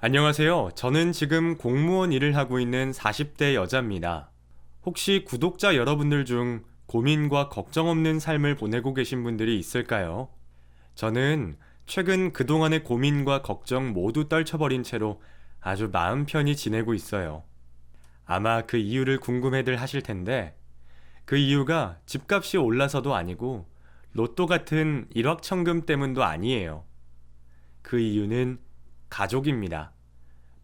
안녕하세요. 저는 지금 공무원 일을 하고 있는 40대 여자입니다. 혹시 구독자 여러분들 중 고민과 걱정 없는 삶을 보내고 계신 분들이 있을까요? 저는 최근 그동안의 고민과 걱정 모두 떨쳐버린 채로 아주 마음 편히 지내고 있어요. 아마 그 이유를 궁금해들 하실 텐데, 그 이유가 집값이 올라서도 아니고 로또 같은 일확천금 때문도 아니에요. 그 이유는 가족입니다.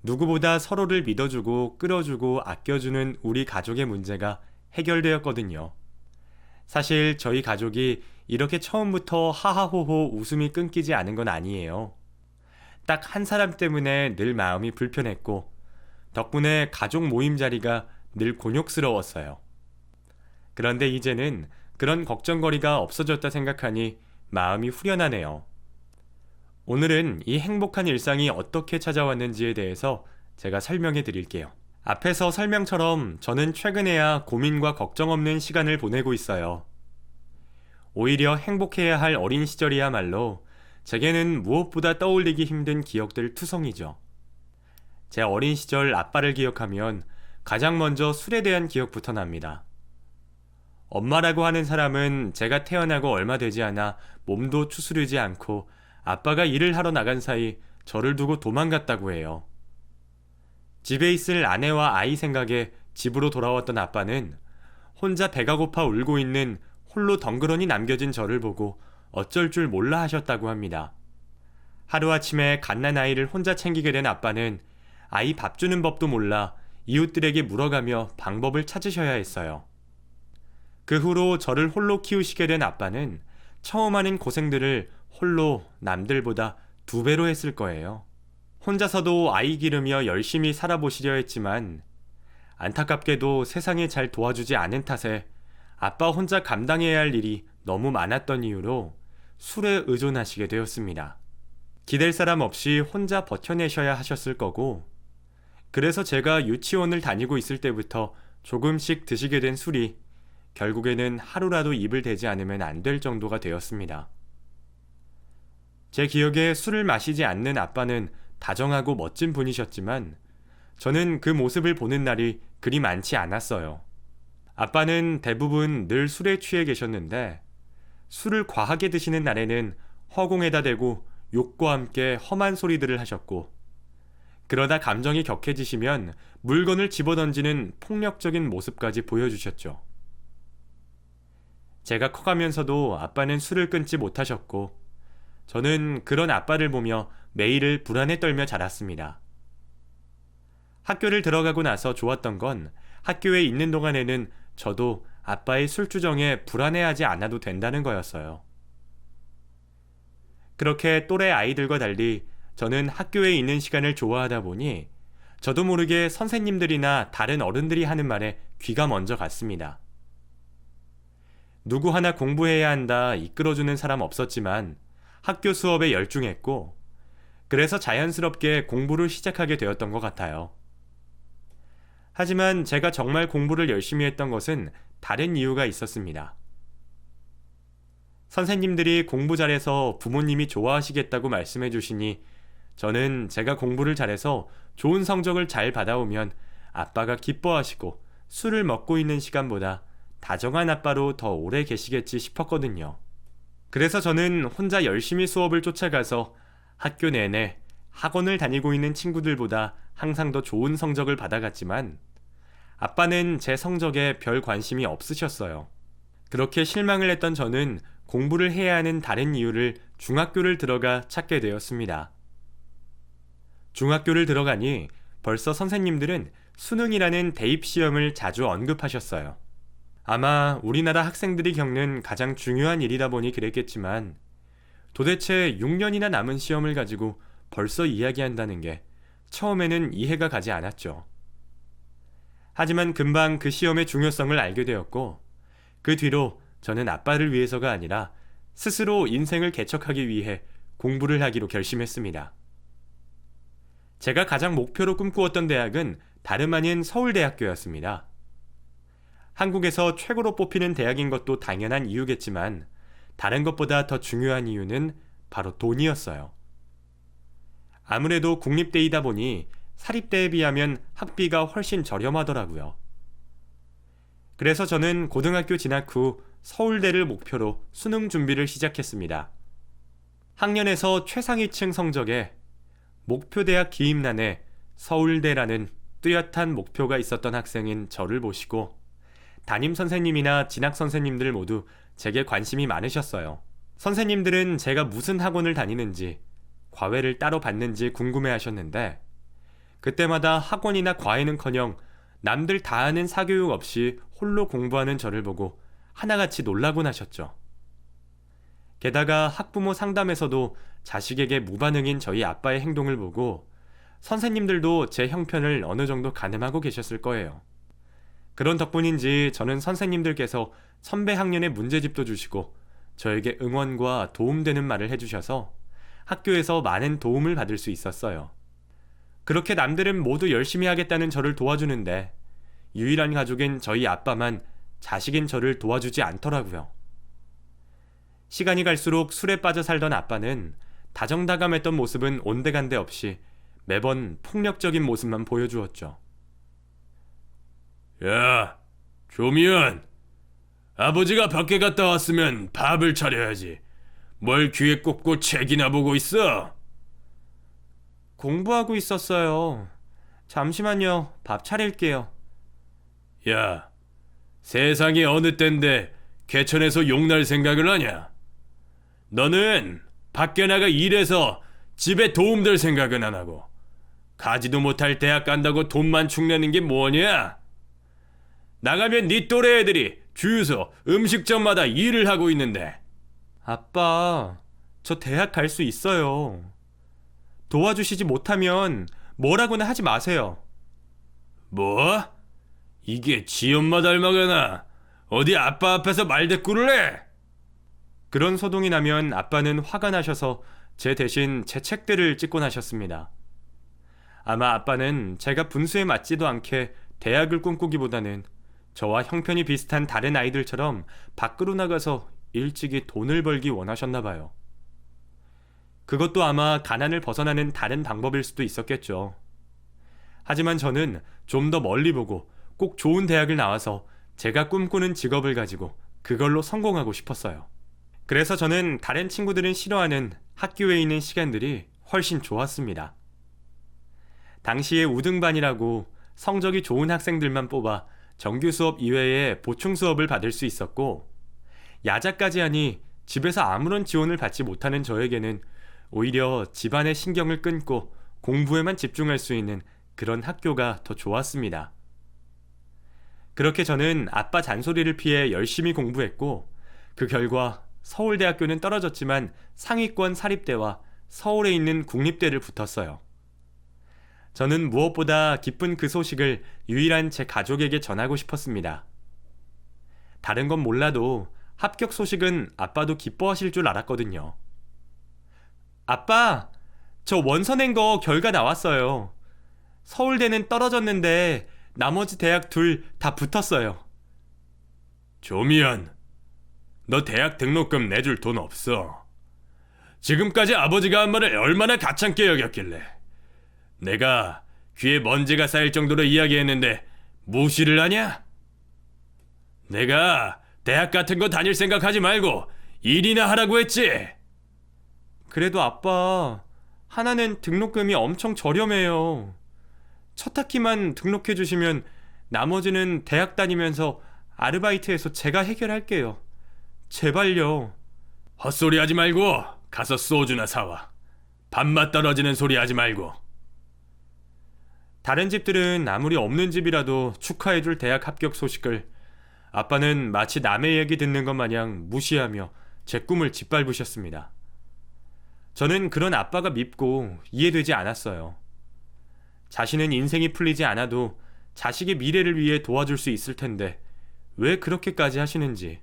누구보다 서로를 믿어주고 끌어주고 아껴주는 우리 가족의 문제가 해결되었거든요. 사실 저희 가족이 이렇게 처음부터 하하호호 웃음이 끊기지 않은 건 아니에요. 딱 한 사람 때문에 늘 마음이 불편했고, 덕분에 가족 모임 자리가 늘 곤욕스러웠어요. 그런데 이제는 그런 걱정거리가 없어졌다 생각하니 마음이 후련하네요. 오늘은 이 행복한 일상이 어떻게 찾아왔는지에 대해서 제가 설명해 드릴게요. 앞에서 설명처럼 저는 최근에야 고민과 걱정 없는 시간을 보내고 있어요. 오히려 행복해야 할 어린 시절이야말로 제게는 무엇보다 떠올리기 힘든 기억들 투성이죠. 제 어린 시절 아빠를 기억하면 가장 먼저 술에 대한 기억부터 납니다. 엄마라고 하는 사람은 제가 태어나고 얼마 되지 않아 몸도 추스르지 않고 아빠가 일을 하러 나간 사이 저를 두고 도망갔다고 해요. 집에 있을 아내와 아이 생각에 집으로 돌아왔던 아빠는 혼자 배가 고파 울고 있는 홀로 덩그러니 남겨진 저를 보고 어쩔 줄 몰라 하셨다고 합니다. 하루아침에 갓난 아이를 혼자 챙기게 된 아빠는 아이 밥 주는 법도 몰라 이웃들에게 물어가며 방법을 찾으셔야 했어요. 그 후로 저를 홀로 키우시게 된 아빠는 처음 하는 고생들을 홀로 남들보다 2배로 했을 거예요. 혼자서도 아이 기르며 열심히 살아보시려 했지만 안타깝게도 세상에 잘 도와주지 않은 탓에 아빠 혼자 감당해야 할 일이 너무 많았던 이유로 술에 의존하시게 되었습니다. 기댈 사람 없이 혼자 버텨내셔야 하셨을 거고, 그래서 제가 유치원을 다니고 있을 때부터 조금씩 드시게 된 술이 결국에는 하루라도 입을 대지 않으면 안 될 정도가 되었습니다. 제 기억에 술을 마시지 않는 아빠는 다정하고 멋진 분이셨지만 저는 그 모습을 보는 날이 그리 많지 않았어요. 아빠는 대부분 늘 술에 취해 계셨는데 술을 과하게 드시는 날에는 허공에다 대고 욕과 함께 험한 소리들을 하셨고, 그러다 감정이 격해지시면 물건을 집어던지는 폭력적인 모습까지 보여주셨죠. 제가 커가면서도 아빠는 술을 끊지 못하셨고, 저는 그런 아빠를 보며 매일을 불안에 떨며 자랐습니다. 학교를 들어가고 나서 좋았던 건 학교에 있는 동안에는 저도 아빠의 술주정에 불안해하지 않아도 된다는 거였어요. 그렇게 또래 아이들과 달리 저는 학교에 있는 시간을 좋아하다 보니 저도 모르게 선생님들이나 다른 어른들이 하는 말에 귀가 먼저 갔습니다. 누구 하나 공부해야 한다 이끌어주는 사람 없었지만 학교 수업에 열중했고, 그래서 자연스럽게 공부를 시작하게 되었던 것 같아요. 하지만 제가 정말 공부를 열심히 했던 것은 다른 이유가 있었습니다. 선생님들이 공부 잘해서 부모님이 좋아하시겠다고 말씀해 주시니 저는 제가 공부를 잘해서 좋은 성적을 잘 받아오면 아빠가 기뻐하시고 술을 먹고 있는 시간보다 다정한 아빠로 더 오래 계시겠지 싶었거든요. 그래서 저는 혼자 열심히 수업을 쫓아가서 학교 내내 학원을 다니고 있는 친구들보다 항상 더 좋은 성적을 받아갔지만 아빠는 제 성적에 별 관심이 없으셨어요. 그렇게 실망을 했던 저는 공부를 해야 하는 다른 이유를 중학교를 들어가 찾게 되었습니다. 중학교를 들어가니 벌써 선생님들은 수능이라는 대입시험을 자주 언급하셨어요. 아마 우리나라 학생들이 겪는 가장 중요한 일이다 보니 그랬겠지만 도대체 6년이나 남은 시험을 가지고 벌써 이야기한다는 게 처음에는 이해가 가지 않았죠. 하지만 금방 그 시험의 중요성을 알게 되었고, 그 뒤로 저는 아빠를 위해서가 아니라 스스로 인생을 개척하기 위해 공부를 하기로 결심했습니다. 제가 가장 목표로 꿈꾸었던 대학은 다름 아닌 서울대학교였습니다. 한국에서 최고로 뽑히는 대학인 것도 당연한 이유겠지만 다른 것보다 더 중요한 이유는 바로 돈이었어요. 아무래도 국립대이다 보니 사립대에 비하면 학비가 훨씬 저렴하더라고요. 그래서 저는 고등학교 진학 후 서울대를 목표로 수능 준비를 시작했습니다. 학년에서 최상위층 성적에 목표대학 기입란에 서울대라는 뚜렷한 목표가 있었던 학생인 저를 보시고 담임 선생님이나 진학 선생님들 모두 제게 관심이 많으셨어요. 선생님들은 제가 무슨 학원을 다니는지, 과외를 따로 받는지 궁금해 하셨는데 그때마다 학원이나 과외는커녕 남들 다 하는 사교육 없이 홀로 공부하는 저를 보고 하나같이 놀라곤 하셨죠. 게다가 학부모 상담에서도 자식에게 무반응인 저희 아빠의 행동을 보고 선생님들도 제 형편을 어느 정도 가늠하고 계셨을 거예요. 그런 덕분인지 저는 선생님들께서 선배 학년의 문제집도 주시고 저에게 응원과 도움되는 말을 해주셔서 학교에서 많은 도움을 받을 수 있었어요. 그렇게 남들은 모두 열심히 하겠다는 저를 도와주는데 유일한 가족인 저희 아빠만 자식인 저를 도와주지 않더라고요. 시간이 갈수록 술에 빠져 살던 아빠는 다정다감했던 모습은 온데간데 없이 매번 폭력적인 모습만 보여주었죠. 야, 조미연. 아버지가 밖에 갔다 왔으면 밥을 차려야지. 뭘 귀에 꽂고 책이나 보고 있어? 공부하고 있었어요. 잠시만요. 밥 차릴게요. 야, 세상이 어느 땐데 개천에서 용날 생각을 하냐? 너는 밖에 나가 일해서 집에 도움될 생각은 안 하고 가지도 못할 대학 간다고 돈만 축내는 게 뭐냐? 나가면 네 또래 애들이 주유소, 음식점마다 일을 하고 있는데. 아빠, 저 대학 갈 수 있어요. 도와주시지 못하면 뭐라고나 하지 마세요. 뭐? 이게 지 엄마 닮아가나? 어디 아빠 앞에서 말대꾸를 해? 그런 소동이 나면 아빠는 화가 나셔서 제 대신 제 책들을 찍곤 하셨습니다. 아마 아빠는 제가 분수에 맞지도 않게 대학을 꿈꾸기보다는 저와 형편이 비슷한 다른 아이들처럼 밖으로 나가서 일찍이 돈을 벌기 원하셨나 봐요. 그것도 아마 가난을 벗어나는 다른 방법일 수도 있었겠죠. 하지만 저는 좀 더 멀리 보고 꼭 좋은 대학을 나와서 제가 꿈꾸는 직업을 가지고 그걸로 성공하고 싶었어요. 그래서 저는 다른 친구들은 싫어하는 학교에 있는 시간들이 훨씬 좋았습니다. 당시에 우등반이라고 성적이 좋은 학생들만 뽑아 정규 수업 이외에 보충 수업을 받을 수 있었고, 야자까지 하니 집에서 아무런 지원을 받지 못하는 저에게는 오히려 집안의 신경을 끊고 공부에만 집중할 수 있는 그런 학교가 더 좋았습니다. 그렇게 저는 아빠 잔소리를 피해 열심히 공부했고, 그 결과 서울대학교는 떨어졌지만 상위권 사립대와 서울에 있는 국립대를 붙었어요. 저는 무엇보다 기쁜 그 소식을 유일한 제 가족에게 전하고 싶었습니다. 다른 건 몰라도 합격 소식은 아빠도 기뻐하실 줄 알았거든요. 아빠, 저 원서 낸 거 결과 나왔어요. 서울대는 떨어졌는데 나머지 대학 둘 다 붙었어요. 조미연, 너 대학 등록금 내줄 돈 없어. 지금까지 아버지가 한 말을 얼마나 가찮게 여겼길래. 내가 귀에 먼지가 쌓일 정도로 이야기했는데 무시를 하냐? 내가 대학 같은 거 다닐 생각하지 말고 일이나 하라고 했지. 그래도 아빠, 하나는 등록금이 엄청 저렴해요. 첫 학기만 등록해 주시면 나머지는 대학 다니면서 아르바이트해서 제가 해결할게요. 제발요. 헛소리 하지 말고 가서 소주나 사와. 밥맛 떨어지는 소리 하지 말고. 다른 집들은 아무리 없는 집이라도 축하해줄 대학 합격 소식을 아빠는 마치 남의 얘기 듣는 것 마냥 무시하며 제 꿈을 짓밟으셨습니다. 저는 그런 아빠가 밉고 이해되지 않았어요. 자신은 인생이 풀리지 않아도 자식의 미래를 위해 도와줄 수 있을 텐데 왜 그렇게까지 하시는지.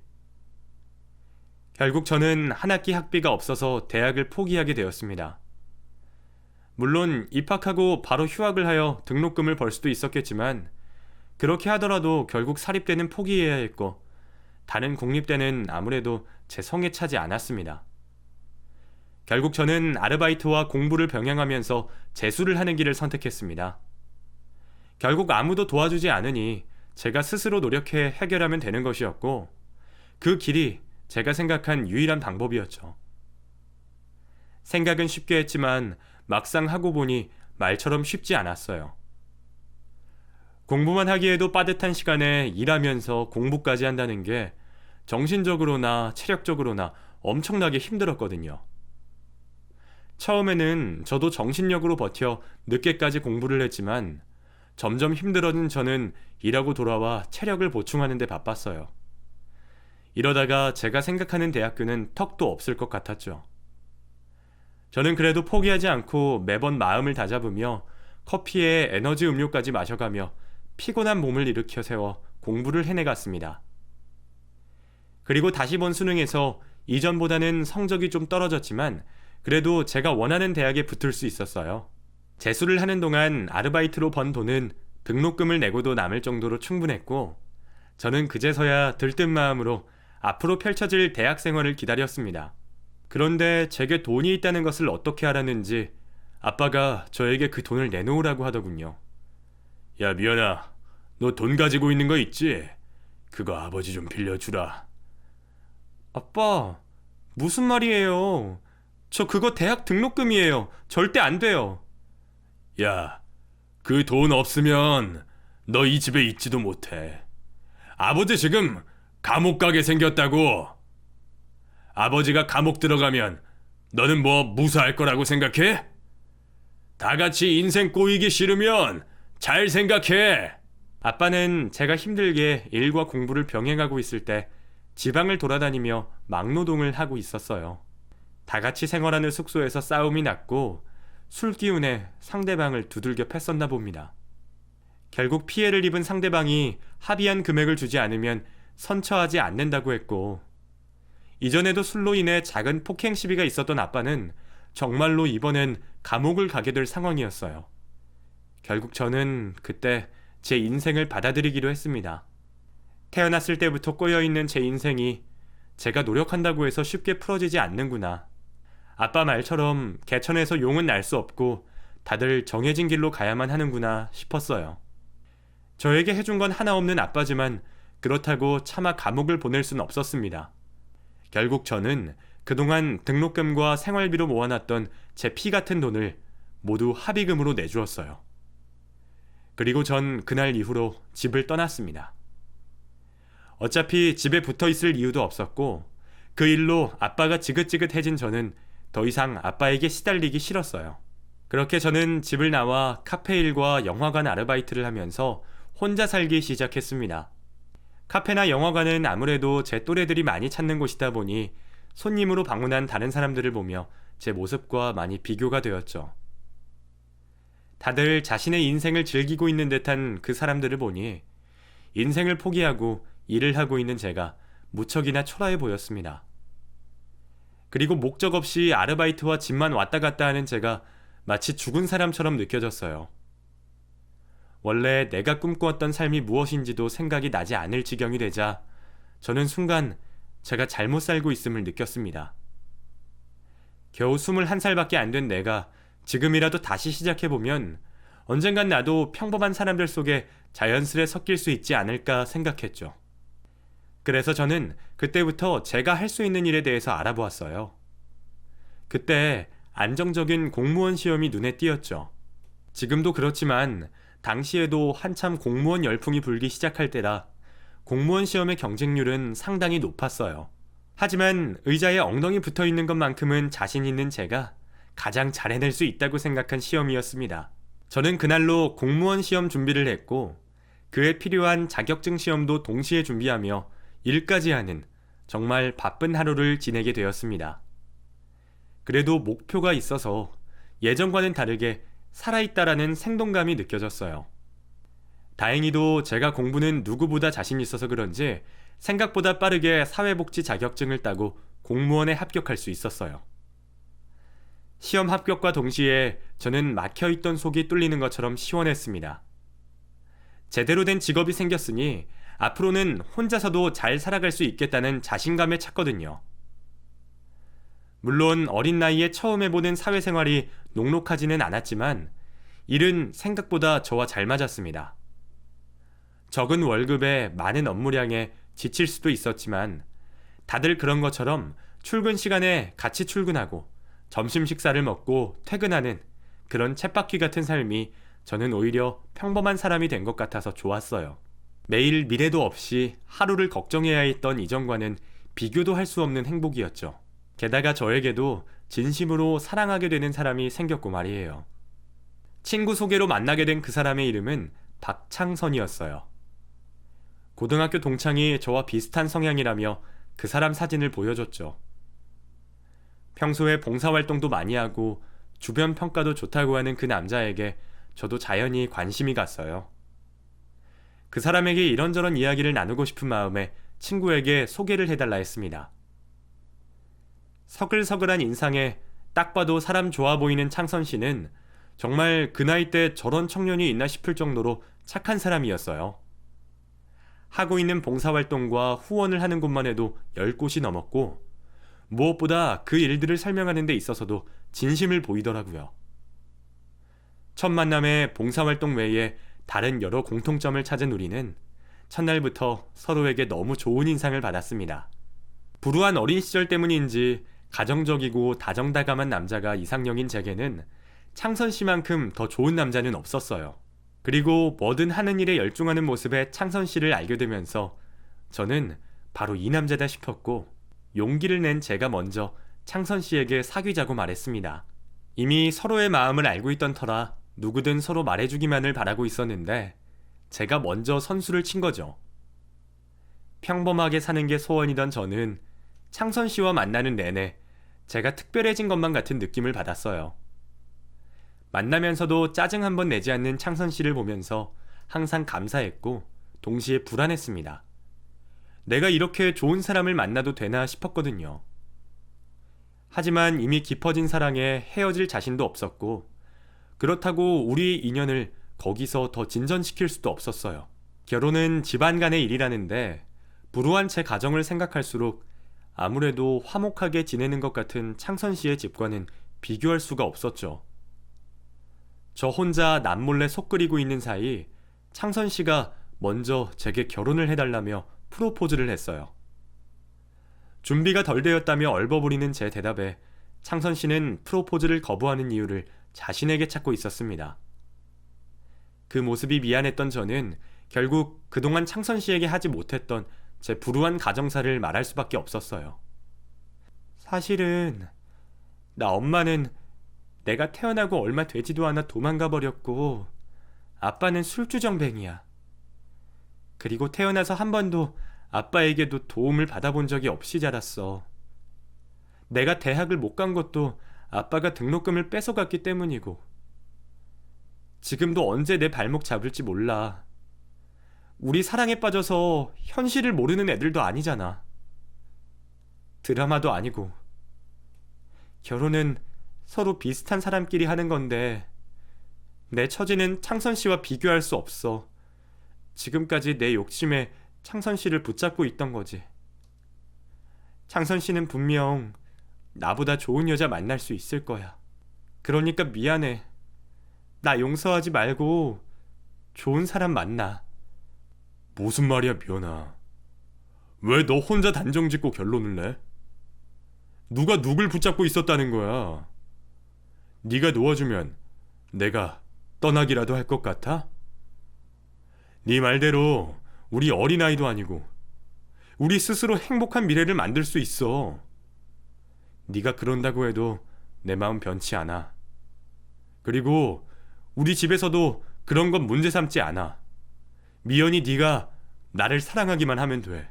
결국 저는 한 학기 학비가 없어서 대학을 포기하게 되었습니다. 물론 입학하고 바로 휴학을 하여 등록금을 벌 수도 있었겠지만 그렇게 하더라도 결국 사립대는 포기해야 했고 다른 국립대는 아무래도 제 성에 차지 않았습니다. 결국 저는 아르바이트와 공부를 병행하면서 재수를 하는 길을 선택했습니다. 결국 아무도 도와주지 않으니 제가 스스로 노력해 해결하면 되는 것이었고, 그 길이 제가 생각한 유일한 방법이었죠. 생각은 쉽게 했지만 막상 하고 보니 말처럼 쉽지 않았어요. 공부만 하기에도 빠듯한 시간에 일하면서 공부까지 한다는 게 정신적으로나 체력적으로나 엄청나게 힘들었거든요. 처음에는 저도 정신력으로 버텨 늦게까지 공부를 했지만 점점 힘들어진 저는 일하고 돌아와 체력을 보충하는 데 바빴어요. 이러다가 제가 생각하는 대학교는 턱도 없을 것 같았죠. 저는 그래도 포기하지 않고 매번 마음을 다잡으며 커피에 에너지 음료까지 마셔가며 피곤한 몸을 일으켜 세워 공부를 해내갔습니다. 그리고 다시 본 수능에서 이전보다는 성적이 좀 떨어졌지만 그래도 제가 원하는 대학에 붙을 수 있었어요. 재수를 하는 동안 아르바이트로 번 돈은 등록금을 내고도 남을 정도로 충분했고, 저는 그제서야 들뜬 마음으로 앞으로 펼쳐질 대학 생활을 기다렸습니다. 그런데 제게 돈이 있다는 것을 어떻게 알았는지 아빠가 저에게 그 돈을 내놓으라고 하더군요. 야, 미연아, 너 돈 가지고 있는 거 있지? 그거 아버지 좀 빌려주라. 아빠, 무슨 말이에요? 저 그거 대학 등록금이에요. 절대 안 돼요. 야, 그 돈 없으면 너 이 집에 있지도 못해. 아버지 지금 감옥 가게 생겼다고. 아버지가 감옥 들어가면 너는 뭐 무사할 거라고 생각해? 다 같이 인생 꼬이기 싫으면 잘 생각해. 아빠는 제가 힘들게 일과 공부를 병행하고 있을 때 지방을 돌아다니며 막노동을 하고 있었어요. 다 같이 생활하는 숙소에서 싸움이 났고 술 기운에 상대방을 두들겨 팼었나 봅니다. 결국 피해를 입은 상대방이 합의한 금액을 주지 않으면 선처하지 않는다고 했고, 이전에도 술로 인해 작은 폭행 시비가 있었던 아빠는 정말로 이번엔 감옥을 가게 될 상황이었어요. 결국 저는 그때 제 인생을 받아들이기로 했습니다. 태어났을 때부터 꼬여있는 제 인생이 제가 노력한다고 해서 쉽게 풀어지지 않는구나. 아빠 말처럼 개천에서 용은 날 수 없고 다들 정해진 길로 가야만 하는구나 싶었어요. 저에게 해준 건 하나 없는 아빠지만 그렇다고 차마 감옥을 보낼 순 없었습니다. 결국 저는 그동안 등록금과 생활비로 모아놨던 제 피 같은 돈을 모두 합의금으로 내주었어요. 그리고 전 그날 이후로 집을 떠났습니다. 어차피 집에 붙어 있을 이유도 없었고 그 일로 아빠가 지긋지긋해진 저는 더 이상 아빠에게 시달리기 싫었어요. 그렇게 저는 집을 나와 카페 일과 영화관 아르바이트를 하면서 혼자 살기 시작했습니다. 카페나 영화관은 아무래도 제 또래들이 많이 찾는 곳이다 보니 손님으로 방문한 다른 사람들을 보며 제 모습과 많이 비교가 되었죠. 다들 자신의 인생을 즐기고 있는 듯한 그 사람들을 보니 인생을 포기하고 일을 하고 있는 제가 무척이나 초라해 보였습니다. 그리고 목적 없이 아르바이트와 집만 왔다 갔다 하는 제가 마치 죽은 사람처럼 느껴졌어요. 원래 내가 꿈꾸었던 삶이 무엇인지도 생각이 나지 않을 지경이 되자 저는 순간 제가 잘못 살고 있음을 느꼈습니다. 겨우 21살밖에 안 된 내가 지금이라도 다시 시작해보면 언젠간 나도 평범한 사람들 속에 자연스레 섞일 수 있지 않을까 생각했죠. 그래서 저는 그때부터 제가 할 수 있는 일에 대해서 알아보았어요. 그때 안정적인 공무원 시험이 눈에 띄었죠. 지금도 그렇지만 당시에도 한참 공무원 열풍이 불기 시작할 때라 공무원 시험의 경쟁률은 상당히 높았어요. 하지만 의자에 엉덩이 붙어 있는 것만큼은 자신 있는 제가 가장 잘 해낼 수 있다고 생각한 시험이었습니다. 저는 그날로 공무원 시험 준비를 했고 그에 필요한 자격증 시험도 동시에 준비하며 일까지 하는 정말 바쁜 하루를 지내게 되었습니다. 그래도 목표가 있어서 예전과는 다르게 살아있다라는 생동감이 느껴졌어요. 다행히도 제가 공부는 누구보다 자신 있어서 그런지 생각보다 빠르게 사회복지 자격증을 따고 공무원에 합격할 수 있었어요. 시험 합격과 동시에 저는 막혀있던 속이 뚫리는 것처럼 시원했습니다. 제대로 된 직업이 생겼으니 앞으로는 혼자서도 잘 살아갈 수 있겠다는 자신감에 찼거든요. 물론 어린 나이에 처음 해보는 사회생활이 녹록하지는 않았지만 일은 생각보다 저와 잘 맞았습니다. 적은 월급에 많은 업무량에 지칠 수도 있었지만 다들 그런 것처럼 출근 시간에 같이 출근하고 점심 식사를 먹고 퇴근하는 그런 쳇바퀴 같은 삶이 저는 오히려 평범한 사람이 된 것 같아서 좋았어요. 매일 미래도 없이 하루를 걱정해야 했던 이전과는 비교도 할 수 없는 행복이었죠. 게다가 저에게도 진심으로 사랑하게 되는 사람이 생겼고 말이에요. 친구 소개로 만나게 된 그 사람의 이름은 박창선이었어요. 고등학교 동창이 저와 비슷한 성향이라며 그 사람 사진을 보여줬죠. 평소에 봉사활동도 많이 하고 주변 평가도 좋다고 하는 그 남자에게 저도 자연히 관심이 갔어요. 그 사람에게 이런저런 이야기를 나누고 싶은 마음에 친구에게 소개를 해달라 했습니다. 서글서글한 인상에 딱 봐도 사람 좋아 보이는 창선 씨는 정말 그 나이 때 저런 청년이 있나 싶을 정도로 착한 사람이었어요. 하고 있는 봉사활동과 후원을 하는 곳만 해도 10곳이 넘었고 무엇보다 그 일들을 설명하는 데 있어서도 진심을 보이더라고요. 첫 만남에 봉사활동 외에 다른 여러 공통점을 찾은 우리는 첫날부터 서로에게 너무 좋은 인상을 받았습니다. 불우한 어린 시절 때문인지 가정적이고 다정다감한 남자가 이상형인 제게는 창선 씨만큼 더 좋은 남자는 없었어요. 그리고 뭐든 하는 일에 열중하는 모습에 창선 씨를 알게 되면서 저는 바로 이 남자다 싶었고 용기를 낸 제가 먼저 창선 씨에게 사귀자고 말했습니다. 이미 서로의 마음을 알고 있던 터라 누구든 서로 말해주기만을 바라고 있었는데 제가 먼저 선수를 친 거죠. 평범하게 사는 게 소원이던 저는 창선 씨와 만나는 내내 제가 특별해진 것만 같은 느낌을 받았어요. 만나면서도 짜증 한 번 내지 않는 창선 씨를 보면서 항상 감사했고 동시에 불안했습니다. 내가 이렇게 좋은 사람을 만나도 되나 싶었거든요. 하지만 이미 깊어진 사랑에 헤어질 자신도 없었고 그렇다고 우리 인연을 거기서 더 진전시킬 수도 없었어요. 결혼은 집안 간의 일이라는데 불우한 제 가정을 생각할수록 아무래도 화목하게 지내는 것 같은 창선 씨의 집과는 비교할 수가 없었죠. 저 혼자 남몰래 속 끓이고 있는 사이 창선 씨가 먼저 제게 결혼을 해달라며 프로포즈를 했어요. 준비가 덜 되었다며 얼버무리는 제 대답에 창선 씨는 프로포즈를 거부하는 이유를 자신에게 찾고 있었습니다. 그 모습이 미안했던 저는 결국 그동안 창선 씨에게 하지 못했던 제 불우한 가정사를 말할 수밖에 없었어요. 사실은 나 엄마는 내가 태어나고 얼마 되지도 않아 도망가 버렸고 아빠는 술주정뱅이야. 그리고 태어나서 한 번도 아빠에게도 도움을 받아본 적이 없이 자랐어. 내가 대학을 못 간 것도 아빠가 등록금을 뺏어갔기 때문이고 지금도 언제 내 발목 잡을지 몰라. 우리 사랑에 빠져서 현실을 모르는 애들도 아니잖아. 드라마도 아니고. 결혼은 서로 비슷한 사람끼리 하는 건데 내 처지는 창선 씨와 비교할 수 없어. 지금까지 내 욕심에 창선 씨를 붙잡고 있던 거지. 창선 씨는 분명 나보다 좋은 여자 만날 수 있을 거야. 그러니까 미안해. 나 용서하지 말고 좋은 사람 만나. 무슨 말이야, 미연아. 왜 너 혼자 단정 짓고 결론을 내? 누가 누굴 붙잡고 있었다는 거야? 네가 놓아주면 내가 떠나기라도 할 것 같아? 네 말대로 우리 어린아이도 아니고 우리 스스로 행복한 미래를 만들 수 있어. 네가 그런다고 해도 내 마음 변치 않아. 그리고 우리 집에서도 그런 건 문제 삼지 않아. 미연이 네가 나를 사랑하기만 하면 돼.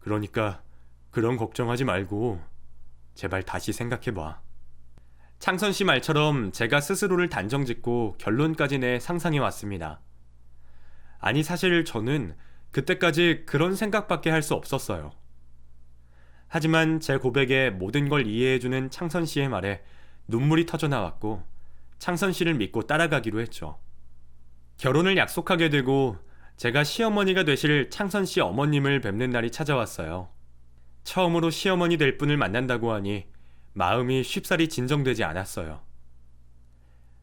그러니까 그런 걱정하지 말고 제발 다시 생각해봐. 창선 씨 말처럼 제가 스스로를 단정짓고 결론까지 내 상상해 왔습니다. 아니 사실 저는 그때까지 그런 생각밖에 할 수 없었어요. 하지만 제 고백에 모든 걸 이해해주는 창선 씨의 말에 눈물이 터져 나왔고 창선 씨를 믿고 따라가기로 했죠. 결혼을 약속하게 되고 제가 시어머니가 되실 창선 씨 어머님을 뵙는 날이 찾아왔어요. 처음으로 시어머니 될 분을 만난다고 하니 마음이 쉽사리 진정되지 않았어요.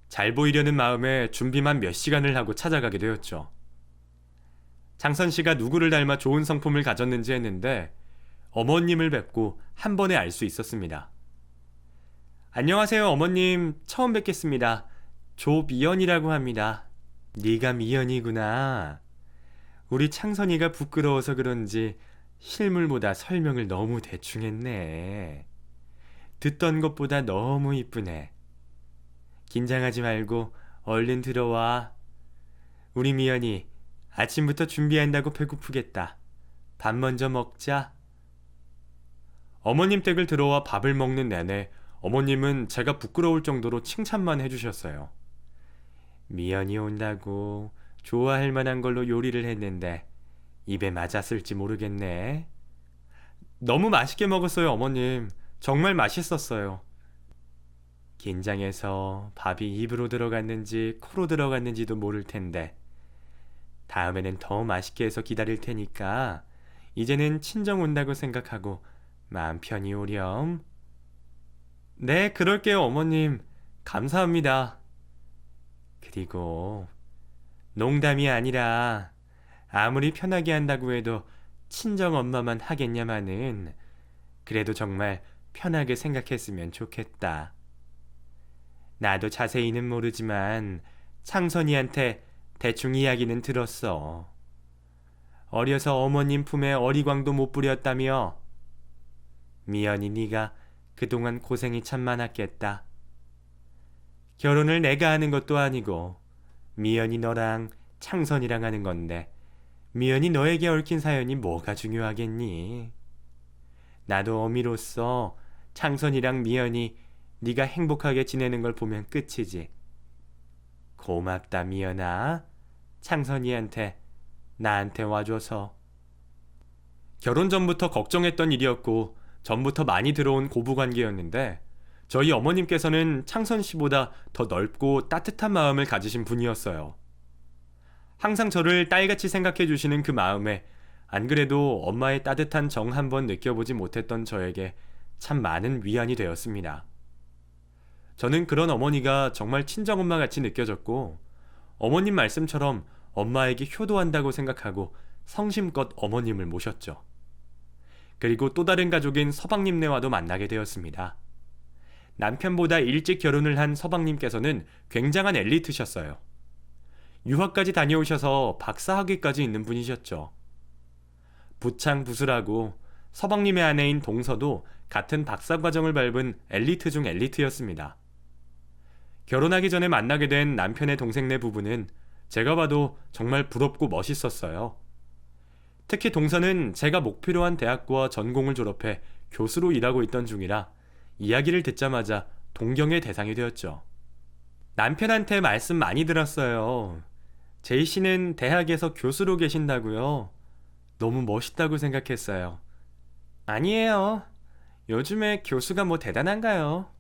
잘 보이려는 마음에 준비만 몇 시간을 하고 찾아가게 되었죠. 창선 씨가 누구를 닮아 좋은 성품을 가졌는지 했는데 어머님을 뵙고 한 번에 알 수 있었습니다. 안녕하세요, 어머님. 처음 뵙겠습니다. 조미연이라고 합니다. 네가 미연이구나. 우리 창선이가 부끄러워서 그런지 실물보다 설명을 너무 대충 했네. 듣던 것보다 너무 이쁘네. 긴장하지 말고 얼른 들어와. 우리 미연이 아침부터 준비한다고 배고프겠다. 밥 먼저 먹자. 어머님 댁을 들어와 밥을 먹는 내내 어머님은 제가 부끄러울 정도로 칭찬만 해주셨어요. 미연이 온다고 좋아할 만한 걸로 요리를 했는데 입에 맞았을지 모르겠네. 너무 맛있게 먹었어요, 어머님. 정말 맛있었어요. 긴장해서 밥이 입으로 들어갔는지 코로 들어갔는지도 모를 텐데 다음에는 더 맛있게 해서 기다릴 테니까 이제는 친정 온다고 생각하고 마음 편히 오렴. 네, 그럴게요, 어머님. 감사합니다. 그리고 농담이 아니라 아무리 편하게 한다고 해도 친정 엄마만 하겠냐마는 그래도 정말 편하게 생각했으면 좋겠다. 나도 자세히는 모르지만 창선이한테 대충 이야기는 들었어. 어려서 어머님 품에 어리광도 못 부렸다며. 미연이 네가 그동안 고생이 참 많았겠다. 결혼을 내가 하는 것도 아니고 미연이 너랑 창선이랑 하는 건데 미연이 너에게 얽힌 사연이 뭐가 중요하겠니? 나도 어미로서 창선이랑 미연이 네가 행복하게 지내는 걸 보면 끝이지. 고맙다, 미연아. 창선이한테 나한테 와줘서. 결혼 전부터 걱정했던 일이었고 전부터 많이 들어온 고부관계였는데 저희 어머님께서는 창선 씨보다 더 넓고 따뜻한 마음을 가지신 분이었어요. 항상 저를 딸같이 생각해 주시는 그 마음에 안 그래도 엄마의 따뜻한 정 한번 느껴보지 못했던 저에게 참 많은 위안이 되었습니다. 저는 그런 어머니가 정말 친정엄마 같이 느껴졌고 어머님 말씀처럼 엄마에게 효도한다고 생각하고 성심껏 어머님을 모셨죠. 그리고 또 다른 가족인 서방님네와도 만나게 되었습니다. 남편보다 일찍 결혼을 한 서방님께서는 굉장한 엘리트셨어요. 유학까지 다녀오셔서 박사학위까지 있는 분이셨죠. 부창부술하고 서방님의 아내인 동서도 같은 박사과정을 밟은 엘리트 중 엘리트였습니다. 결혼하기 전에 만나게 된 남편의 동생네 부부는 제가 봐도 정말 부럽고 멋있었어요. 특히 동서는 제가 목표로 한 대학과 전공을 졸업해 교수로 일하고 있던 중이라 이야기를 듣자마자 동경의 대상이 되었죠. 남편한테 말씀 많이 들었어요. 제이 씨는 대학에서 교수로 계신다고요? 너무 멋있다고 생각했어요. 아니에요. 요즘에 교수가 뭐 대단한가요?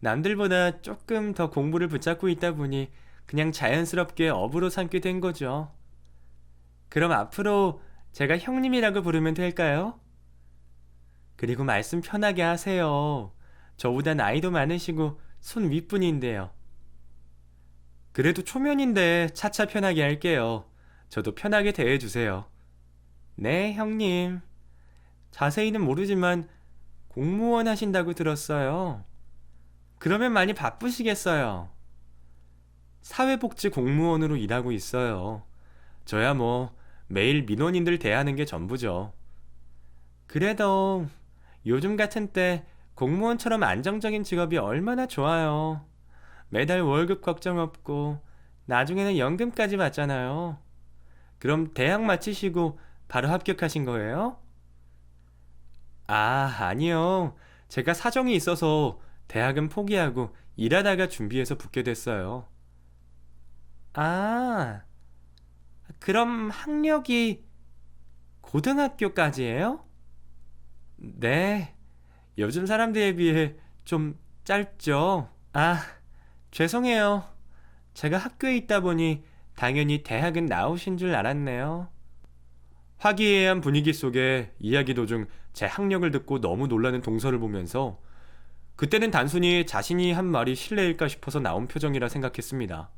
남들보다 조금 더 공부를 붙잡고 있다 보니 그냥 자연스럽게 업으로 삼게 된 거죠. 그럼 앞으로 제가 형님이라고 부르면 될까요? 그리고 말씀 편하게 하세요. 저보다 나이도 많으시고 손 윗분인데요. 그래도 초면인데 차차 편하게 할게요. 저도 편하게 대해주세요. 네, 형님. 자세히는 모르지만 공무원 하신다고 들었어요. 그러면 많이 바쁘시겠어요. 사회복지 공무원으로 일하고 있어요. 저야 뭐 매일 민원인들 대하는 게 전부죠. 그래도 요즘 같은 때 공무원처럼 안정적인 직업이 얼마나 좋아요. 매달 월급 걱정 없고 나중에는 연금까지 받잖아요. 그럼 대학 마치시고 바로 합격하신 거예요? 아, 아니요. 제가 사정이 있어서 대학은 포기하고 일하다가 준비해서 붙게 됐어요. 아, 그럼 학력이 고등학교까지예요? 네, 요즘 사람들에 비해 좀 짧죠. 아, 죄송해요. 제가 학교에 있다 보니 당연히 대학은 나오신 줄 알았네요. 화기애애한 분위기 속에 이야기 도중 제 학력을 듣고 너무 놀라는 동서를 보면서 그때는 단순히 자신이 한 말이 실례일까 싶어서 나온 표정이라 생각했습니다.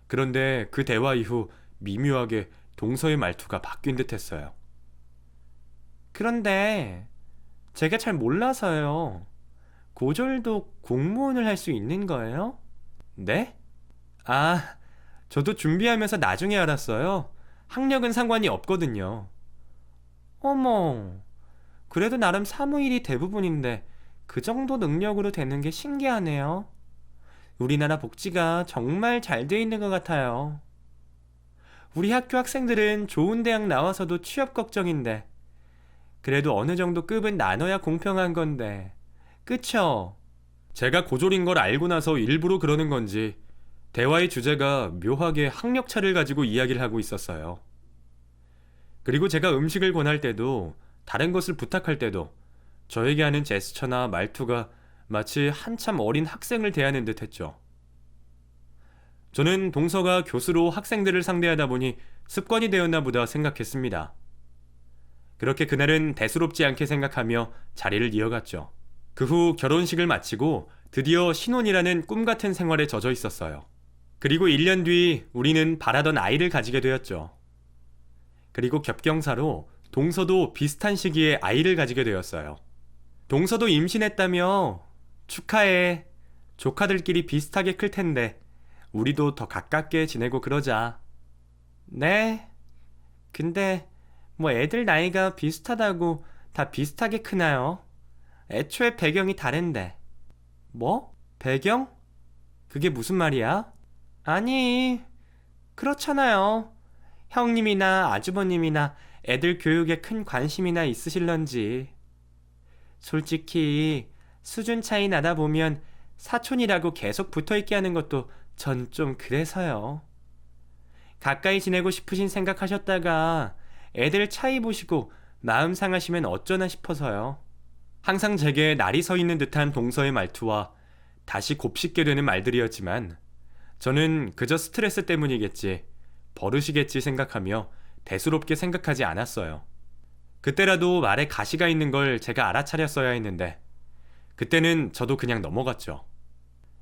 그런데 그 대화 이후 미묘하게 동서의 말투가 바뀐 듯 했어요. 그런데 제가 잘 몰라서요. 고졸도 공무원을 할 수 있는 거예요? 네? 아, 저도 준비하면서 나중에 알았어요. 학력은 상관이 없거든요. 어머, 그래도 나름 사무일이 대부분인데 그 정도 능력으로 되는 게 신기하네요. 우리나라 복지가 정말 잘 돼 있는 것 같아요. 우리 학교 학생들은 좋은 대학 나와서도 취업 걱정인데 그래도 어느 정도 급은 나눠야 공평한 건데 그쵸? 제가 고졸인 걸 알고 나서 일부러 그러는 건지 대화의 주제가 묘하게 학력차를 가지고 이야기를 하고 있었어요. 그리고 제가 음식을 권할 때도 다른 것을 부탁할 때도 저에게 하는 제스처나 말투가 마치 한참 어린 학생을 대하는 듯 했죠. 저는 동서가 교수로 학생들을 상대하다 보니 습관이 되었나 보다 생각했습니다. 그렇게 그날은 대수롭지 않게 생각하며 자리를 이어갔죠. 그 후 결혼식을 마치고 드디어 신혼이라는 꿈 같은 생활에 젖어 있었어요. 그리고 1년 뒤 우리는 바라던 아이를 가지게 되었죠. 그리고 겹경사로 동서도 비슷한 시기에 아이를 가지게 되었어요. 동서도 임신했다며? 축하해. 조카들끼리 비슷하게 클 텐데 우리도 더 가깝게 지내고 그러자. 네? 근데 뭐 애들 나이가 비슷하다고 다 비슷하게 크나요? 애초에 배경이 다른데. 뭐? 배경? 그게 무슨 말이야? 아니, 그렇잖아요. 형님이나 아주버님이나 애들 교육에 큰 관심이나 있으실런지. 솔직히 수준 차이 나다 보면 사촌이라고 계속 붙어있게 하는 것도 전 좀 그래서요. 가까이 지내고 싶으신 생각하셨다가 애들 차이 보시고 마음 상하시면 어쩌나 싶어서요. 항상 제게 날이 서 있는 듯한 동서의 말투와 다시 곱씹게 되는 말들이었지만 저는 그저 스트레스 때문이겠지, 버릇이겠지 생각하며 대수롭게 생각하지 않았어요. 그때라도 말에 가시가 있는 걸 제가 알아차렸어야 했는데 그때는 저도 그냥 넘어갔죠.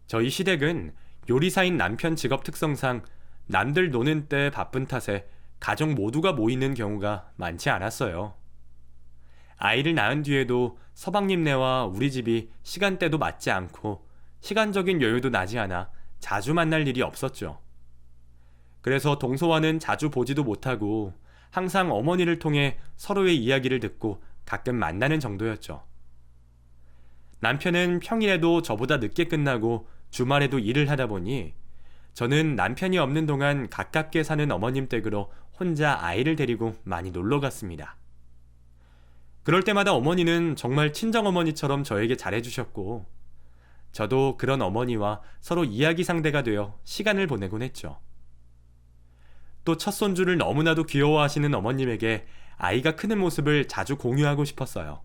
저희 시댁은 요리사인 남편 직업 특성상 남들 노는 때 바쁜 탓에 가족 모두가 모이는 경우가 많지 않았어요. 아이를 낳은 뒤에도 서방님네와 우리 집이 시간대도 맞지 않고 시간적인 여유도 나지 않아 자주 만날 일이 없었죠. 그래서 동서와는 자주 보지도 못하고 항상 어머니를 통해 서로의 이야기를 듣고 가끔 만나는 정도였죠. 남편은 평일에도 저보다 늦게 끝나고 주말에도 일을 하다 보니 저는 남편이 없는 동안 가깝게 사는 어머님 댁으로 혼자 아이를 데리고 많이 놀러 갔습니다. 그럴 때마다 어머니는 정말 친정어머니처럼 저에게 잘해주셨고 저도 그런 어머니와 서로 이야기 상대가 되어 시간을 보내곤 했죠. 또 첫 손주를 너무나도 귀여워하시는 어머님에게 아이가 크는 모습을 자주 공유하고 싶었어요.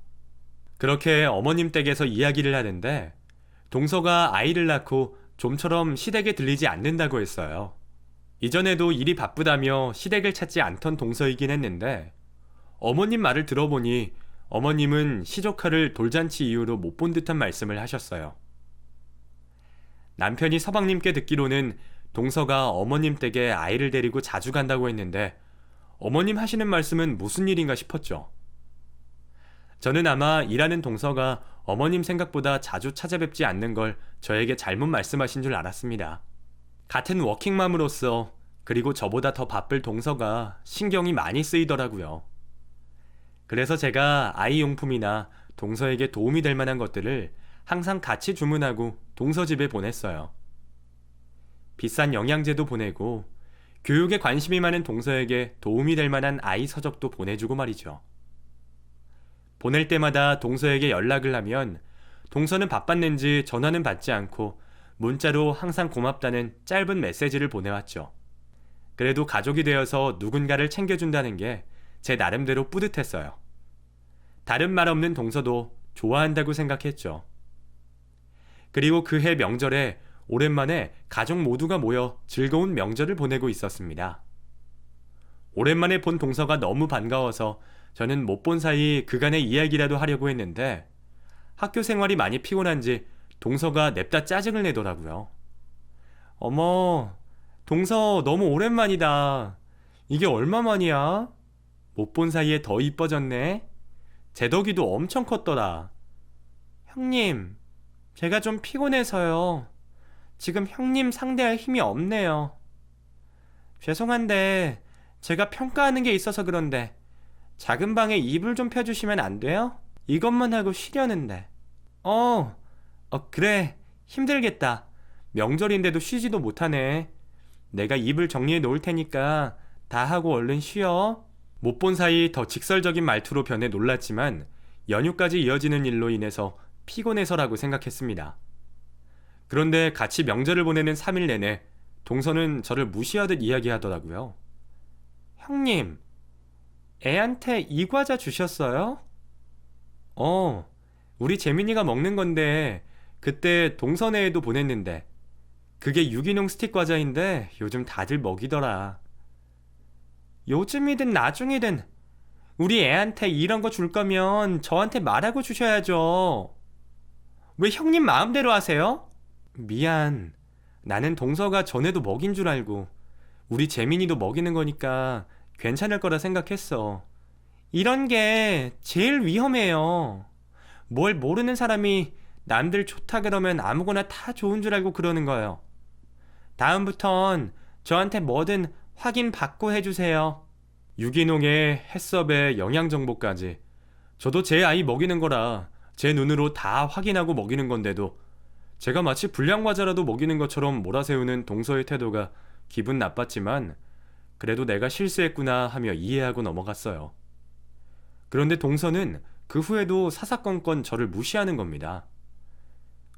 그렇게 어머님 댁에서 이야기를 하는데 동서가 아이를 낳고 좀처럼 시댁에 들리지 않는다고 했어요. 이전에도 일이 바쁘다며 시댁을 찾지 않던 동서이긴 했는데 어머님 말을 들어보니 어머님은 시조카를 돌잔치 이후로 못 본 듯한 말씀을 하셨어요. 남편이 서방님께 듣기로는 동서가 어머님 댁에 아이를 데리고 자주 간다고 했는데 어머님 하시는 말씀은 무슨 일인가 싶었죠. 저는 아마 일하는 동서가 어머님 생각보다 자주 찾아뵙지 않는 걸 저에게 잘못 말씀하신 줄 알았습니다. 같은 워킹맘으로서 그리고 저보다 더 바쁠 동서가 신경이 많이 쓰이더라고요. 그래서 제가 아이 용품이나 동서에게 도움이 될 만한 것들을 항상 같이 주문하고 동서 집에 보냈어요. 비싼 영양제도 보내고 교육에 관심이 많은 동서에게 도움이 될 만한 아이 서적도 보내주고 말이죠. 보낼 때마다 동서에게 연락을 하면 동서는 바빴는지 전화는 받지 않고 문자로 항상 고맙다는 짧은 메시지를 보내왔죠. 그래도 가족이 되어서 누군가를 챙겨준다는 게 제 나름대로 뿌듯했어요. 다른 말 없는 동서도 좋아한다고 생각했죠. 그리고 그해 명절에 오랜만에 가족 모두가 모여 즐거운 명절을 보내고 있었습니다. 오랜만에 본 동서가 너무 반가워서 저는 못 본 사이 그간의 이야기라도 하려고 했는데 학교 생활이 많이 피곤한지 동서가 냅다 짜증을 내더라고요. 어머, 동서 너무 오랜만이다. 이게 얼마만이야? 못 본 사이에 더 이뻐졌네. 제덕이도 엄청 컸더라. 형님, 제가 좀 피곤해서요. 지금 형님 상대할 힘이 없네요. 죄송한데 제가 평가하는 게 있어서 그런데 작은 방에 이불 좀 펴주시면 안 돼요? 이것만 하고 쉬려는데. 그래. 힘들겠다. 명절인데도 쉬지도 못하네. 내가 이불 정리해 놓을 테니까 다 하고 얼른 쉬어. 못 본 사이 더 직설적인 말투로 변해 놀랐지만 연휴까지 이어지는 일로 인해서 피곤해서라고 생각했습니다. 그런데 같이 명절을 보내는 3일 내내 동서는 저를 무시하듯 이야기하더라고요. 형님, 애한테 이 과자 주셨어요? 우리 재민이가 먹는 건데 그때 동선회에도 보냈는데 그게 유기농 스틱 과자인데 요즘 다들 먹이더라. 요즘이든 나중이든 우리 애한테 이런 거 줄 거면 저한테 말하고 주셔야죠. 왜 형님 마음대로 하세요? 미안. 나는 동서가 전에도 먹인 줄 알고 우리 재민이도 먹이는 거니까 괜찮을 거라 생각했어. 이런 게 제일 위험해요. 뭘 모르는 사람이 남들 좋다 그러면 아무거나 다 좋은 줄 알고 그러는 거예요. 다음부턴 저한테 뭐든 확인 받고 해주세요. 유기농에 해썹에 영양정보까지. 저도 제 아이 먹이는 거라 제 눈으로 다 확인하고 먹이는 건데도 제가 마치 불량과자라도 먹이는 것처럼 몰아세우는 동서의 태도가 기분 나빴지만 그래도 내가 실수했구나 하며 이해하고 넘어갔어요. 그런데 동서는 그 후에도 사사건건 저를 무시하는 겁니다.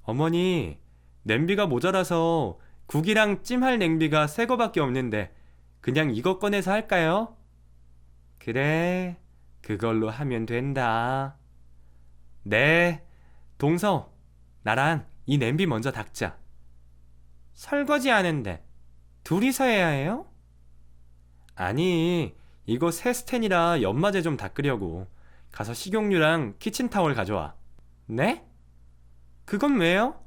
어머니, 냄비가 모자라서 국이랑 찜할 냄비가 새 거밖에 없는데 그냥 이거 꺼내서 할까요? 그래, 그걸로 하면 된다. 네, 동서, 나랑 이 냄비 먼저 닦자. 설거지 하는데 둘이서 해야 해요? 아니, 이거 새 스텐이라 연마제 좀 닦으려고. 가서 식용유랑 키친타월 가져와. 네? 그건 왜요?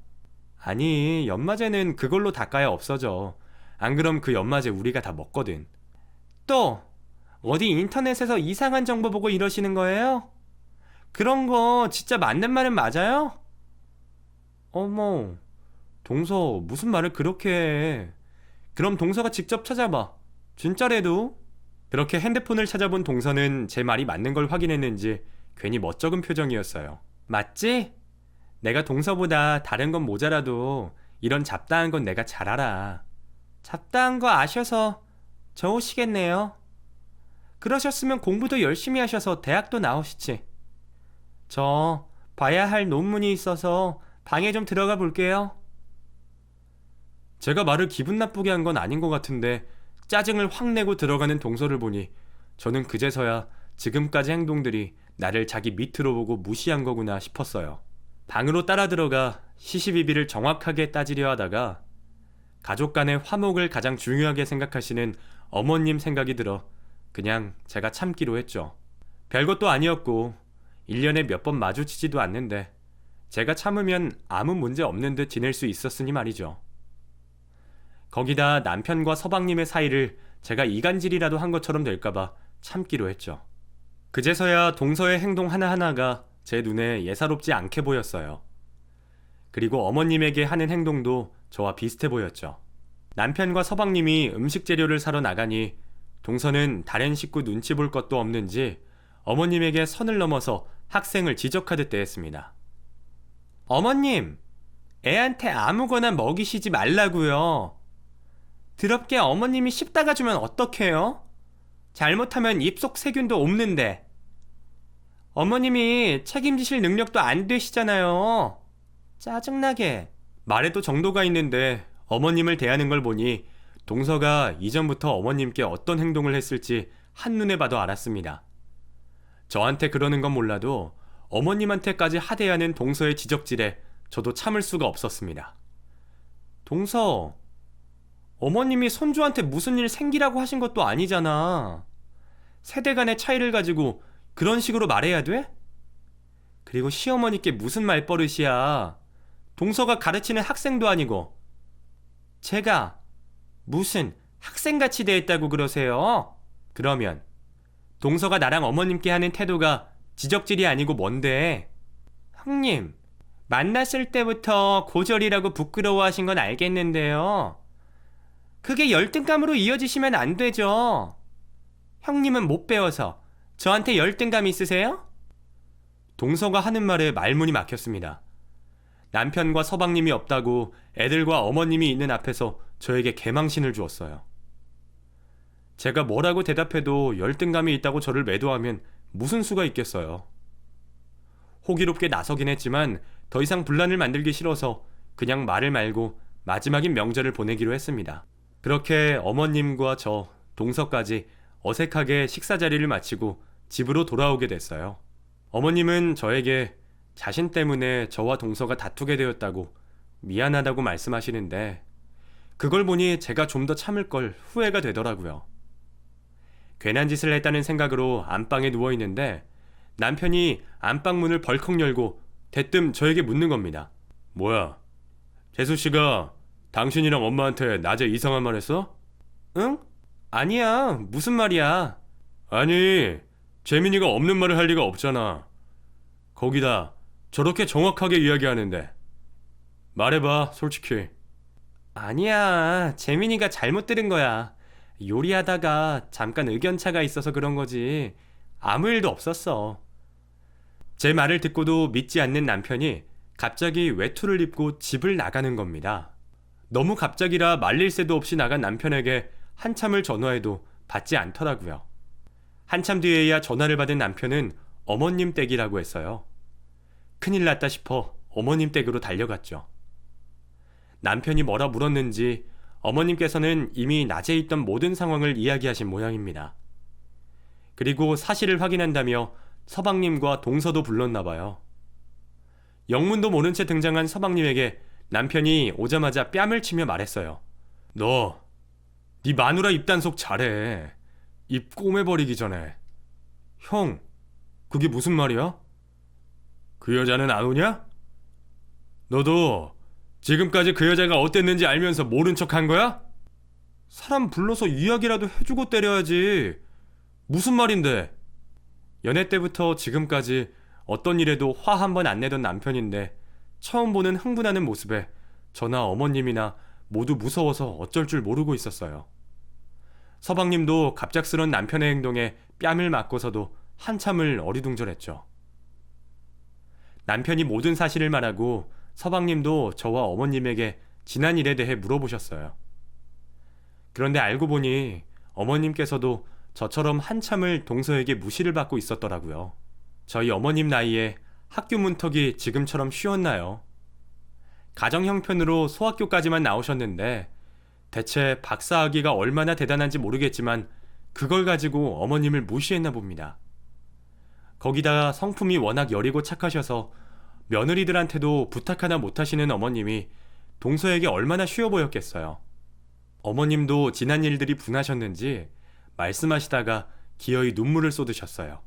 아니, 연마제는 그걸로 닦아야 없어져. 안 그럼 그 연마제 우리가 다 먹거든. 또 어디 인터넷에서 이상한 정보 보고 이러시는 거예요? 그런 거 진짜 맞는 말은 맞아요? 어머, 동서 무슨 말을 그렇게 해. 그럼 동서가 직접 찾아봐. 진짜래도. 그렇게 핸드폰을 찾아본 동서는 제 말이 맞는 걸 확인했는지 괜히 멋쩍은 표정이었어요. 맞지? 내가 동서보다 다른 건 모자라도 이런 잡다한 건 내가 잘 알아. 잡다한 거 아셔서 좋으시겠네요. 그러셨으면 공부도 열심히 하셔서 대학도 나오시지. 저 봐야 할 논문이 있어서 방에 좀 들어가 볼게요. 제가 말을 기분 나쁘게 한 건 아닌 것 같은데 짜증을 확 내고 들어가는 동서를 보니 저는 그제서야 지금까지 행동들이 나를 자기 밑으로 보고 무시한 거구나 싶었어요. 방으로 따라 들어가 시시비비를 정확하게 따지려 하다가 가족 간의 화목을 가장 중요하게 생각하시는 어머님 생각이 들어 그냥 제가 참기로 했죠. 별것도 아니었고 1년에 몇 번 마주치지도 않는데 제가 참으면 아무 문제 없는 듯 지낼 수 있었으니 말이죠. 거기다 남편과 서방님의 사이를 제가 이간질이라도 한 것처럼 될까봐 참기로 했죠. 그제서야 동서의 행동 하나하나가 제 눈에 예사롭지 않게 보였어요. 그리고 어머님에게 하는 행동도 저와 비슷해 보였죠. 남편과 서방님이 음식 재료를 사러 나가니 동서는 다른 식구 눈치 볼 것도 없는지 어머님에게 선을 넘어서 학생을 지적하듯 대했습니다. 어머님, 애한테 아무거나 먹이시지 말라고요. 더럽게 어머님이 씹다가 주면 어떡해요? 잘못하면 입속 세균도 옮는데. 어머님이 책임지실 능력도 안 되시잖아요. 짜증나게. 말에도 정도가 있는데 어머님을 대하는 걸 보니 동서가 이전부터 어머님께 어떤 행동을 했을지 한눈에 봐도 알았습니다. 저한테 그러는 건 몰라도 어머님한테까지 하대하는 동서의 지적질에 저도 참을 수가 없었습니다. 동서, 어머님이 손주한테 무슨 일 생기라고 하신 것도 아니잖아. 세대 간의 차이를 가지고 그런 식으로 말해야 돼? 그리고 시어머니께 무슨 말버릇이야. 동서가 가르치는 학생도 아니고. 제가 무슨 학생같이 대했다고 그러세요? 그러면 동서가 나랑 어머님께 하는 태도가 지적질이 아니고 뭔데? 형님, 만났을 때부터 고절이라고 부끄러워하신 건 알겠는데요. 그게 열등감으로 이어지시면 안 되죠. 형님은 못 배워서 저한테 열등감 있으세요? 동서가 하는 말에 말문이 막혔습니다. 남편과 서방님이 없다고 애들과 어머님이 있는 앞에서 저에게 개망신을 주었어요. 제가 뭐라고 대답해도 열등감이 있다고 저를 매도하면 무슨 수가 있겠어요. 호기롭게 나서긴 했지만 더 이상 분란을 만들기 싫어서 그냥 말을 말고 마지막인 명절을 보내기로 했습니다. 그렇게 어머님과 저, 동서까지 어색하게 식사 자리를 마치고 집으로 돌아오게 됐어요. 어머님은 저에게 자신 때문에 저와 동서가 다투게 되었다고 미안하다고 말씀하시는데 그걸 보니 제가 좀 더 참을 걸 후회가 되더라고요. 괜한 짓을 했다는 생각으로 안방에 누워있는데 남편이 안방 문을 벌컥 열고 대뜸 저에게 묻는 겁니다. 뭐야? 재수씨가 당신이랑 엄마한테 낮에 이상한 말 했어? 응? 아니야. 무슨 말이야? 아니, 재민이가 없는 말을 할 리가 없잖아. 거기다 저렇게 정확하게 이야기하는데. 말해봐, 솔직히. 아니야. 재민이가 잘못 들은 거야. 요리하다가 잠깐 의견차가 있어서 그런 거지. 아무 일도 없었어. 제 말을 듣고도 믿지 않는 남편이 갑자기 외투를 입고 집을 나가는 겁니다. 너무 갑자기라 말릴 새도 없이 나간 남편에게 한참을 전화해도 받지 않더라고요. 한참 뒤에야 전화를 받은 남편은 어머님 댁이라고 했어요. 큰일 났다 싶어 어머님 댁으로 달려갔죠. 남편이 뭐라 물었는지 어머님께서는 이미 낮에 있던 모든 상황을 이야기하신 모양입니다. 그리고 사실을 확인한다며 서방님과 동서도 불렀나 봐요. 영문도 모른 채 등장한 서방님에게 남편이 오자마자 뺨을 치며 말했어요. 너, 네 마누라 입단속 잘해. 입 꼬매버리기 전에. 형, 그게 무슨 말이야? 그 여자는 안 오냐? 너도 지금까지 그 여자가 어땠는지 알면서 모른 척 한 거야? 사람 불러서 이야기라도 해주고 때려야지. 무슨 말인데? 연애 때부터 지금까지 어떤 일에도 화 한 번 안 내던 남편인데 처음 보는 흥분하는 모습에 저나 어머님이나 모두 무서워서 어쩔 줄 모르고 있었어요. 서방님도 갑작스런 남편의 행동에 뺨을 맞고서도 한참을 어리둥절했죠. 남편이 모든 사실을 말하고 서방님도 저와 어머님에게 지난 일에 대해 물어보셨어요. 그런데 알고 보니 어머님께서도 저처럼 한참을 동서에게 무시를 받고 있었더라고요. 저희 어머님 나이에 학교 문턱이 지금처럼 쉬웠나요? 가정 형편으로 소학교까지만 나오셨는데 대체 박사학위가 얼마나 대단한지 모르겠지만 그걸 가지고 어머님을 무시했나 봅니다. 거기다가 성품이 워낙 여리고 착하셔서 며느리들한테도 부탁 하나 못하시는 어머님이 동서에게 얼마나 쉬워 보였겠어요. 어머님도 지난 일들이 분하셨는지 말씀하시다가 기어이 눈물을 쏟으셨어요.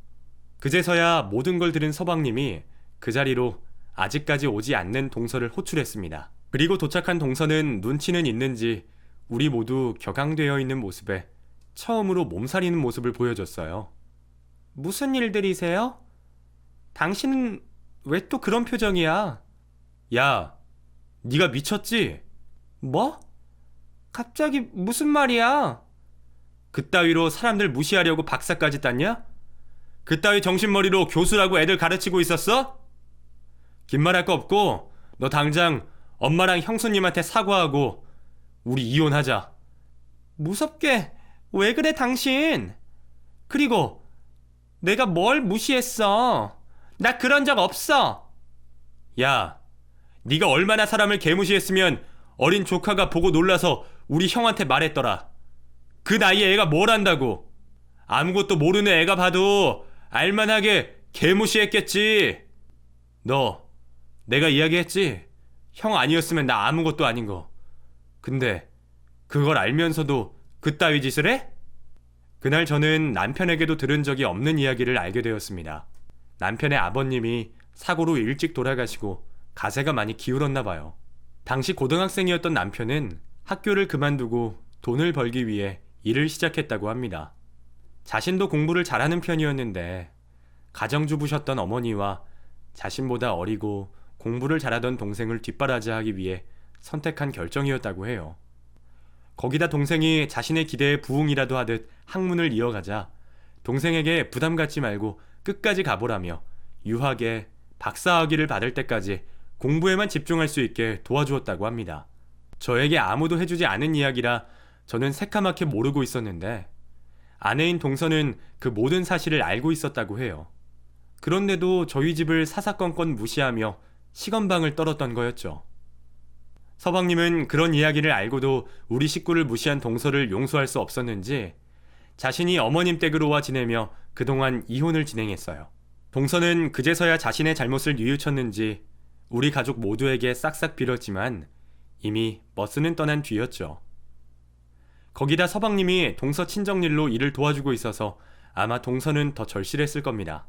그제서야 모든 걸 들은 서방님이 그 자리로 아직까지 오지 않는 동서를 호출했습니다. 그리고 도착한 동서는 눈치는 있는지 우리 모두 격앙되어 있는 모습에 처음으로 몸살이는 모습을 보여줬어요. 무슨 일들이세요? 당신은 왜 또 그런 표정이야? 야, 네가 미쳤지? 뭐? 갑자기 무슨 말이야? 그따위로 사람들 무시하려고 박사까지 땄냐? 그따위 정신머리로 교수라고 애들 가르치고 있었어? 긴 말 할 거 없고 너 당장 엄마랑 형수님한테 사과하고 우리 이혼하자. 무섭게 왜 그래 당신? 그리고 내가 뭘 무시했어? 나 그런 적 없어. 야, 네가 얼마나 사람을 개무시했으면 어린 조카가 보고 놀라서 우리 형한테 말했더라. 그 나이에 애가 뭘 안다고. 아무것도 모르는 애가 봐도 알만하게 개무시했겠지. 너 내가 이야기했지? 형 아니었으면 나 아무것도 아닌 거. 근데 그걸 알면서도 그따위 짓을 해? 그날 저는 남편에게도 들은 적이 없는 이야기를 알게 되었습니다. 남편의 아버님이 사고로 일찍 돌아가시고 가세가 많이 기울었나 봐요. 당시 고등학생이었던 남편은 학교를 그만두고 돈을 벌기 위해 일을 시작했다고 합니다. 자신도 공부를 잘하는 편이었는데 가정주부셨던 어머니와 자신보다 어리고 공부를 잘하던 동생을 뒷바라지하기 위해 선택한 결정이었다고 해요. 거기다 동생이 자신의 기대에 부응이라도 하듯 학문을 이어가자 동생에게 부담 갖지 말고 끝까지 가보라며 유학에 박사학위를 받을 때까지 공부에만 집중할 수 있게 도와주었다고 합니다. 저에게 아무도 해주지 않은 이야기라 저는 새카맣게 모르고 있었는데 아내인 동서는 그 모든 사실을 알고 있었다고 해요. 그런데도 저희 집을 사사건건 무시하며 시건방을 떨었던 거였죠. 서방님은 그런 이야기를 알고도 우리 식구를 무시한 동서를 용서할 수 없었는지 자신이 어머님 댁으로 와 지내며 그동안 이혼을 진행했어요. 동서는 그제서야 자신의 잘못을 뉘우쳤는지 우리 가족 모두에게 싹싹 빌었지만 이미 버스는 떠난 뒤였죠. 거기다 서방님이 동서 친정일로 일을 도와주고 있어서 아마 동서는 더 절실했을 겁니다.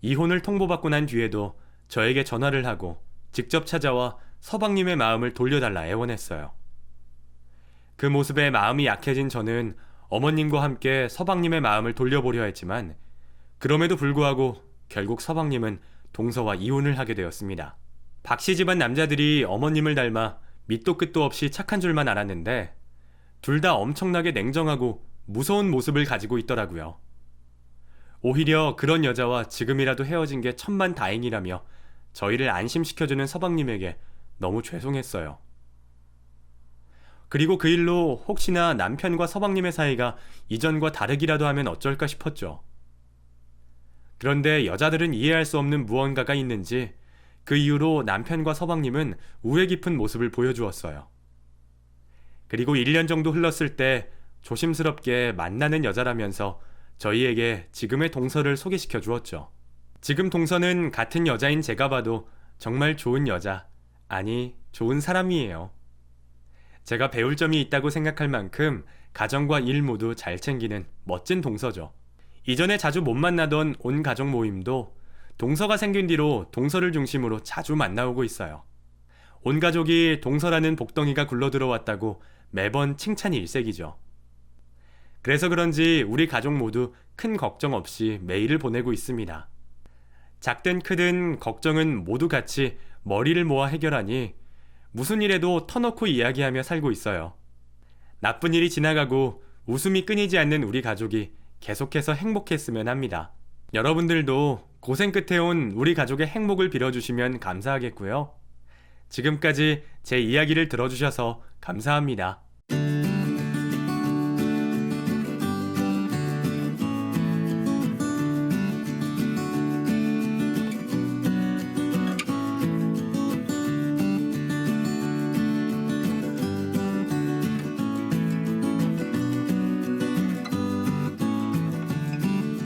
이혼을 통보받고 난 뒤에도 저에게 전화를 하고 직접 찾아와 서방님의 마음을 돌려달라 애원했어요. 그 모습에 마음이 약해진 저는 어머님과 함께 서방님의 마음을 돌려보려 했지만 그럼에도 불구하고 결국 서방님은 동서와 이혼을 하게 되었습니다. 박씨 집안 남자들이 어머님을 닮아 밑도 끝도 없이 착한 줄만 알았는데 둘 다 엄청나게 냉정하고 무서운 모습을 가지고 있더라고요. 오히려 그런 여자와 지금이라도 헤어진 게 천만다행이라며 저희를 안심시켜주는 서방님에게 너무 죄송했어요. 그리고 그 일로 혹시나 남편과 서방님의 사이가 이전과 다르기라도 하면 어쩔까 싶었죠. 그런데 여자들은 이해할 수 없는 무언가가 있는지 그 이후로 남편과 서방님은 우애 깊은 모습을 보여주었어요. 그리고 1년 정도 흘렀을 때 조심스럽게 만나는 여자라면서 저희에게 지금의 동서를 소개시켜 주었죠. 지금 동서는 같은 여자인 제가 봐도 정말 좋은 여자, 아니 좋은 사람이에요. 제가 배울 점이 있다고 생각할 만큼 가정과 일 모두 잘 챙기는 멋진 동서죠. 이전에 자주 못 만나던 온 가족 모임도 동서가 생긴 뒤로 동서를 중심으로 자주 만나오고 있어요. 온 가족이 동서라는 복덩이가 굴러들어왔다고 매번 칭찬이 일색이죠. 그래서 그런지 우리 가족 모두 큰 걱정 없이 매일을 보내고 있습니다. 작든 크든 걱정은 모두 같이 머리를 모아 해결하니 무슨 일에도 터놓고 이야기하며 살고 있어요. 나쁜 일이 지나가고 웃음이 끊이지 않는 우리 가족이 계속해서 행복했으면 합니다. 여러분들도 고생 끝에 온 우리 가족의 행복을 빌어주시면 감사하겠고요. 지금까지 제 이야기를 들어주셔서 감사합니다.